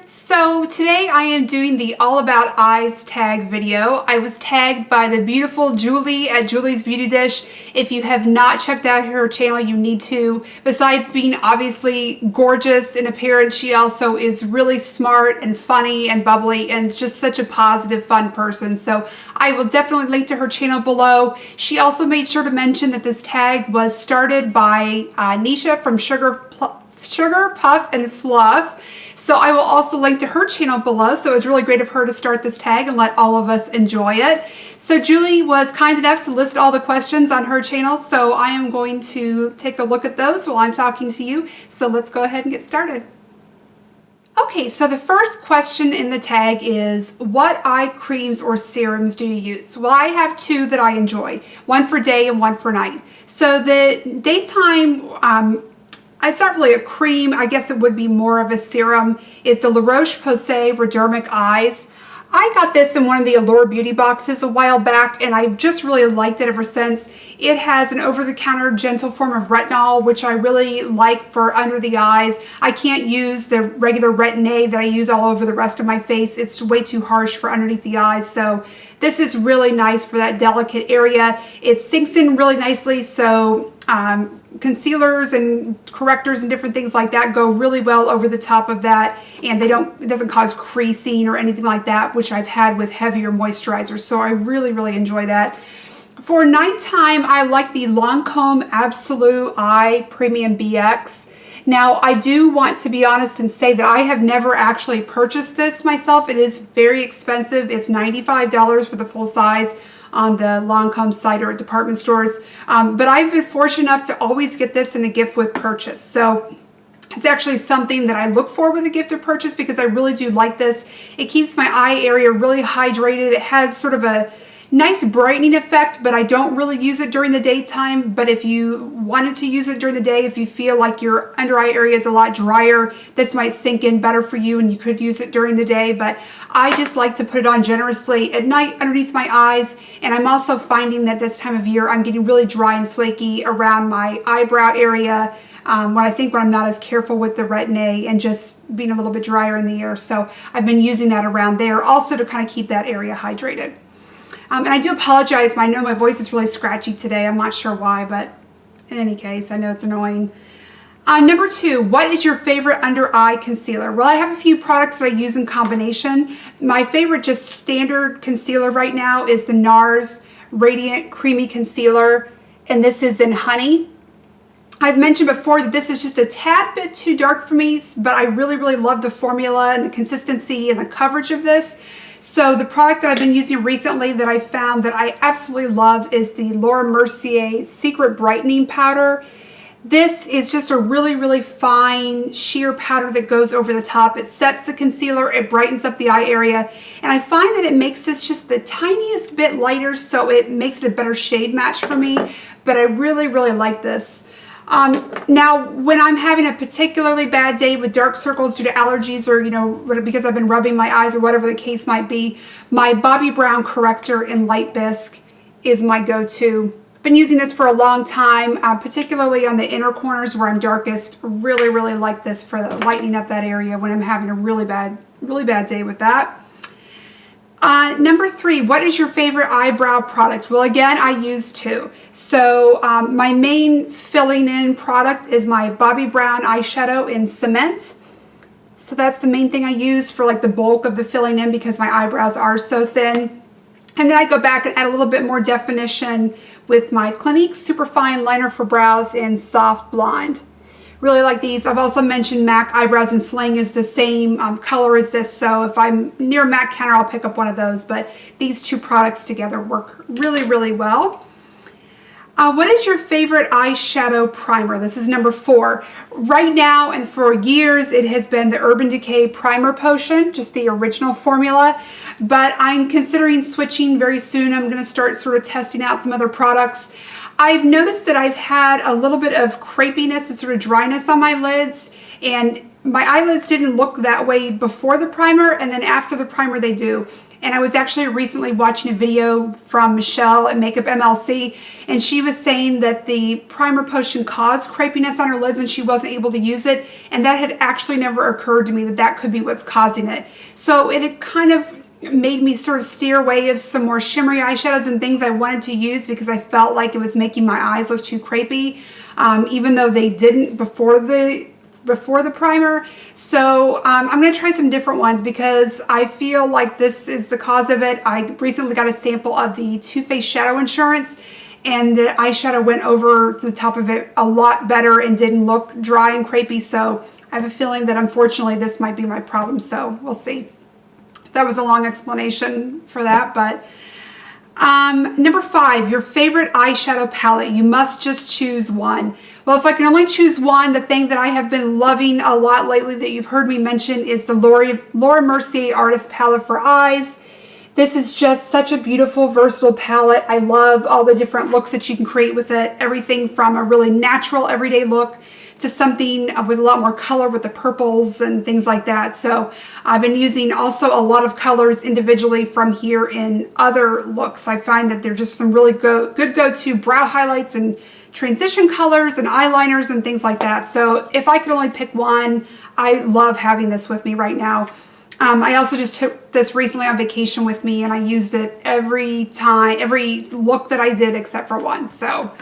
So today I am doing the All About Eyes tag video. I was tagged by the beautiful Julie at Julie's Beauty Dish. If you have not checked out her channel, you need to. Besides being obviously gorgeous in appearance, she also is really smart and funny and bubbly and just such a positive, fun person. So I will definitely link to her channel below. She also made sure to mention that this tag was started by Nisha from SugarPuffandFluff. So I will also link to her channel below. So it was really great of her to start this tag and let all of us enjoy it. So Julie was kind enough to list all the questions on her channel. So I am going to take a look at those while I'm talking to you. So let's go ahead and get started. Okay, so the first question in the tag is, what eye creams or serums do you use? Well, I have two that I enjoy, one for day and one for night. So the daytime, it's not really a cream, I guess it would be more of a serum, is the La Roche-Posay Redermic Eyes. I got this in one of the Allure beauty boxes a while back, and I've just really liked it ever since. It has an over-the-counter gentle form of retinol, which I really like for under the eyes. I can't use the regular Retin-A that I use all over the rest of my face. It's way too harsh for underneath the eyes, so this is really nice for that delicate area. It sinks in really nicely, so concealers and correctors and different things like that go really well over the top of that, and it doesn't cause creasing or anything like that, which I've had with heavier moisturizers, so I really enjoy that. For nighttime, I like the Lancome Absolute Eye Premium BX. Now, I do want to be honest and say that I have never actually purchased this myself. It is very expensive. It's $95 for the full size on the Lancome site or at department stores. But I've been fortunate enough to always get this in a gift with purchase. So it's actually something that I look for with a gift of purchase because I really do like this. It keeps my eye area really hydrated. It has sort of a nice brightening effect, but I don't really use it during the daytime. But if you wanted to use it during the day, if you feel like your under eye area is a lot drier, this might sink in better for you and you could use it during the day. But I just like to put it on generously at night underneath my eyes. And I'm also finding that this time of year, I'm getting really dry and flaky around my eyebrow area when I'm not as careful with the Retin-A and just being a little bit drier in the ear. So I've been using that around there also to kind of keep that area hydrated. And I do apologize, I know my voice is really scratchy today. I'm not sure why, but in any case, I know it's annoying. Number two, what is your favorite under eye concealer? Well, I have a few products that I use in combination. My favorite just standard concealer right now is the NARS Radiant Creamy Concealer, and this is in Honey. I've mentioned before that this is just a tad bit too dark for me, but I really love the formula and the consistency and the coverage of this. So the product that I've been using recently that I found that I absolutely love is the Laura Mercier Secret Brightening Powder. This is just a really fine sheer powder that goes over the top. It sets the concealer, it brightens up the eye area, and I find that it makes this just the tiniest bit lighter, so it makes it a better shade match for me, but I really like this. Now, when I'm having a particularly bad day with dark circles due to allergies or, because I've been rubbing my eyes or whatever the case might be, my Bobbi Brown corrector in Light Bisque is my go-to. Been using this for a long time, particularly on the inner corners where I'm darkest. Really like this for lightening up that area when I'm having a really bad day with that. Number three, what is your favorite eyebrow product? Well, again, I use two. So my main filling in product is my Bobbi Brown eyeshadow in Cement. So that's the main thing I use for like the bulk of the filling in because my eyebrows are so thin. And then I go back and add a little bit more definition with my Clinique Superfine Liner for Brows in Soft Blonde. Really like these. I've also mentioned MAC Eyebrows and Fling is the same color as this, so if I'm near MAC counter, I'll pick up one of those, but these two products together work really well. What is your favorite eyeshadow primer? This is number 4. Right now and for years, it has been the Urban Decay Primer Potion, just the original formula, but I'm considering switching very soon. I'm going to start sort of testing out some other products. I've noticed that I've had a little bit of crepiness and sort of dryness on my lids, and my eyelids didn't look that way before the primer, and then after the primer they do. And I was actually recently watching a video from Michelle at Makeup MLC, and she was saying that the primer potion caused crepiness on her lids and she wasn't able to use it. And that had actually never occurred to me that that could be what's causing it. So it had kind of made me sort of steer away of some more shimmery eyeshadows and things I wanted to use because I felt like it was making my eyes look too crepey, even though they didn't before the primer. So I'm going to try some different ones because I feel like this is the cause of it. I recently got a sample of the Too Faced Shadow Insurance, and the eyeshadow went over to the top of it a lot better and didn't look dry and crepey. So I have a feeling that unfortunately this might be my problem. So we'll see. That was a long explanation for that, but number 5, your favorite eyeshadow palette. You must just choose one. Well, if I can only choose one, the thing that I have been loving a lot lately that you've heard me mention is the Laura Mercier Artist Palette for Eyes. This is just such a beautiful, versatile palette. I love all the different looks that you can create with it. Everything from a really natural, everyday look to something with a lot more color with the purples and things like that. So I've been using also a lot of colors individually from here in other looks. I find that they're just some really good go-to brow highlights and transition colors and eyeliners and things like that. So if I could only pick one, I love having this with me right now. I also just took this recently on vacation with me, and I used it every look that I did except for one. So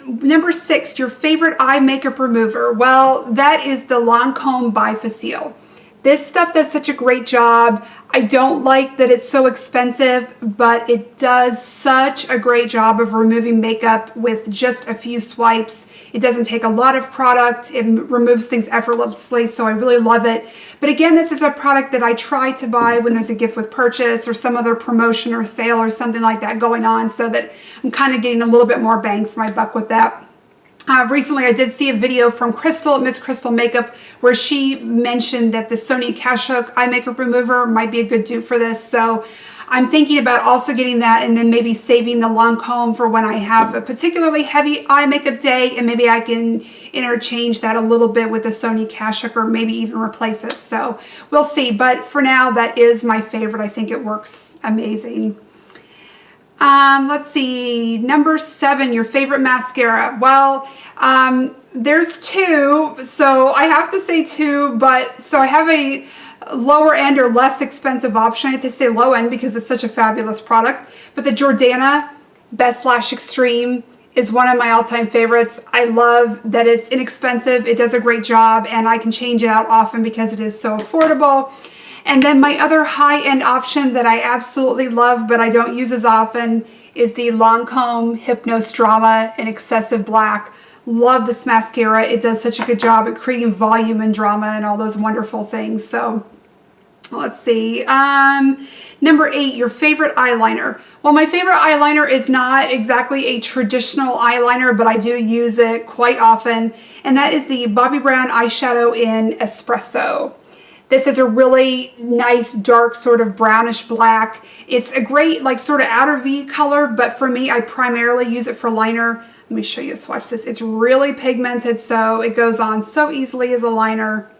number 6, your favorite eye makeup remover. Well, that is the Lancome Bifacil. This stuff does such a great job. I don't like that it's so expensive, but it does such a great job of removing makeup with just a few swipes. It doesn't take a lot of product. It removes things effortlessly, so I really love it. But again, this is a product that I try to buy when there's a gift with purchase or some other promotion or sale or something like that going on, so that I'm kind of getting a little bit more bang for my buck with that. Recently, I did see a video from Crystal at Miss Crystal Makeup where she mentioned that the Sonia Kashuk eye makeup remover might be a good dupe for this. So I'm thinking about also getting that and then maybe saving the Lancome for when I have a particularly heavy eye makeup day, and maybe I can interchange that a little bit with the Sonia Kashuk or maybe even replace it. So we'll see. But for now, that is my favorite. I think it works amazing. Let's see, number 7, your favorite mascara. Well, there's 2, so I have to say 2, but so I have a lower end or less expensive option. I have to say low end because it's such a fabulous product, but the Jordana Best Lash Extreme is one of my all-time favorites. I love that it's inexpensive, it does a great job, and I can change it out often because it is so affordable. And then my other high-end option that I absolutely love but I don't use as often is the Lancome Hypnose Drama in Excessive Black. Love this mascara. It does such a good job at creating volume and drama and all those wonderful things. So let's see. Number 8, your favorite eyeliner. Well, my favorite eyeliner is not exactly a traditional eyeliner, but I do use it quite often. And that is the Bobbi Brown eyeshadow in Espresso. This is a really nice, dark, sort of brownish black. It's a great, like, sort of outer V color, but for me, I primarily use it for liner. Let me show you a swatch of this. It's really pigmented, so it goes on so easily as a liner.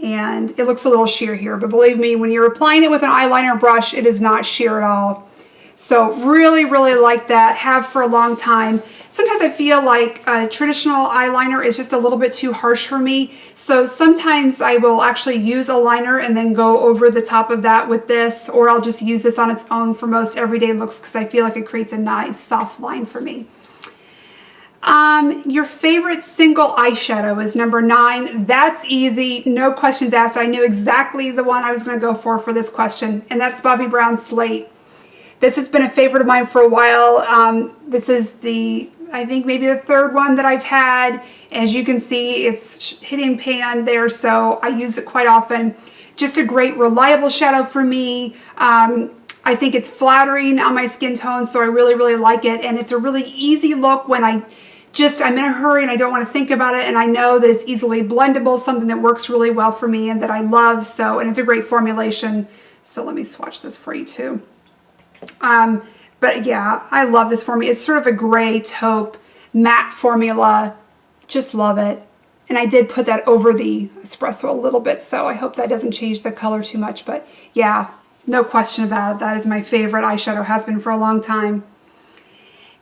And it looks a little sheer here, but believe me, when you're applying it with an eyeliner brush, it is not sheer at all. So really, really like that. Have for a long time. Sometimes I feel like a traditional eyeliner is just a little bit too harsh for me. So sometimes I will actually use a liner and then go over the top of that with this, or I'll just use this on its own for most everyday looks because I feel like it creates a nice soft line for me. Your favorite single eyeshadow is number 9. That's easy, no questions asked. I knew exactly the one I was going to go for this question, and that's Bobbi Brown Slate. This has been a favorite of mine for a while. This is I think maybe the 3rd one that I've had. As you can see, it's hitting pan there, so I use it quite often. Just a great, reliable shadow for me. I think it's flattering on my skin tone, so I really, really like it. And it's a really easy look when I'm in a hurry and I don't want to think about it, and I know that it's easily blendable, something that works really well for me and that I love. So, and it's a great formulation. So let me swatch this for you too. But yeah, I love this formula. It's sort of a gray taupe matte formula. Just love it. And I did put that over the espresso a little bit, so I hope that doesn't change the color too much. But yeah, no question about it. That is my favorite eyeshadow, has been for a long time.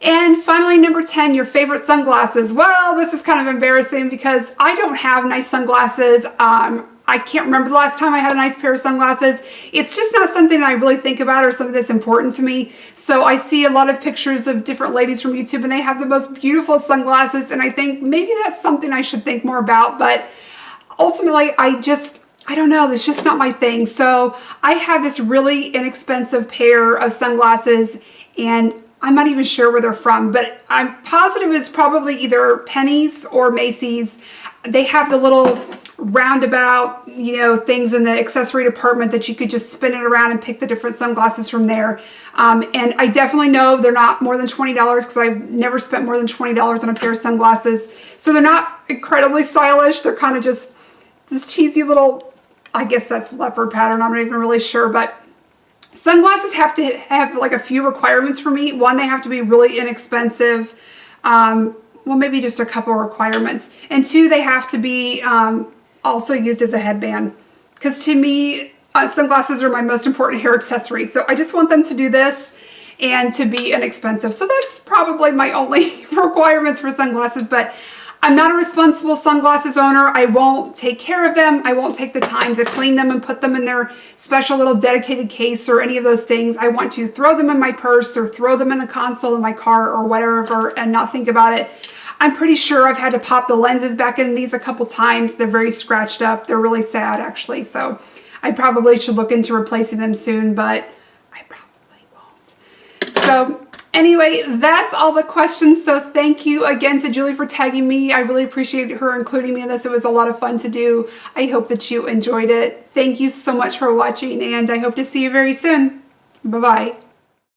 And finally, number 10, your favorite sunglasses. Well, this is kind of embarrassing because I don't have nice sunglasses. I can't remember the last time I had a nice pair of sunglasses. It's just not something that I really think about or something that's important to me. So I see a lot of pictures of different ladies from YouTube and they have the most beautiful sunglasses, and I think maybe that's something I should think more about, but ultimately I don't know, it's just not my thing. So I have this really inexpensive pair of sunglasses, and I'm not even sure where they're from, but I'm positive it's probably either Penny's or Macy's. They have the little roundabout, you know, things in the accessory department that you could just spin it around and pick the different sunglasses from there. And I definitely know they're not more than $20 because I've never spent more than $20 on a pair of sunglasses. So they're not incredibly stylish. They're kind of just this cheesy little, I guess that's leopard pattern, I'm not even really sure, but sunglasses have to have like a few requirements for me. One, they have to be really inexpensive. Well, maybe just a couple requirements. And two, they have to be also used as a headband. Because to me, sunglasses are my most important hair accessory. So I just want them to do this and to be inexpensive. So that's probably my only requirements for sunglasses, but I'm not a responsible sunglasses owner. I won't take care of them. I won't take the time to clean them and put them in their special little dedicated case or any of those things. I want to throw them in my purse or throw them in the console of my car or whatever and not think about it. I'm pretty sure I've had to pop the lenses back in these a couple times. They're very scratched up. They're really sad actually. So I probably should look into replacing them soon, but I probably won't. So anyway, that's all the questions. So thank you again to Julie for tagging me. I really appreciate her including me in this. It was a lot of fun to do. I hope that you enjoyed it. Thank you so much for watching, and I hope to see you very soon. Bye-bye.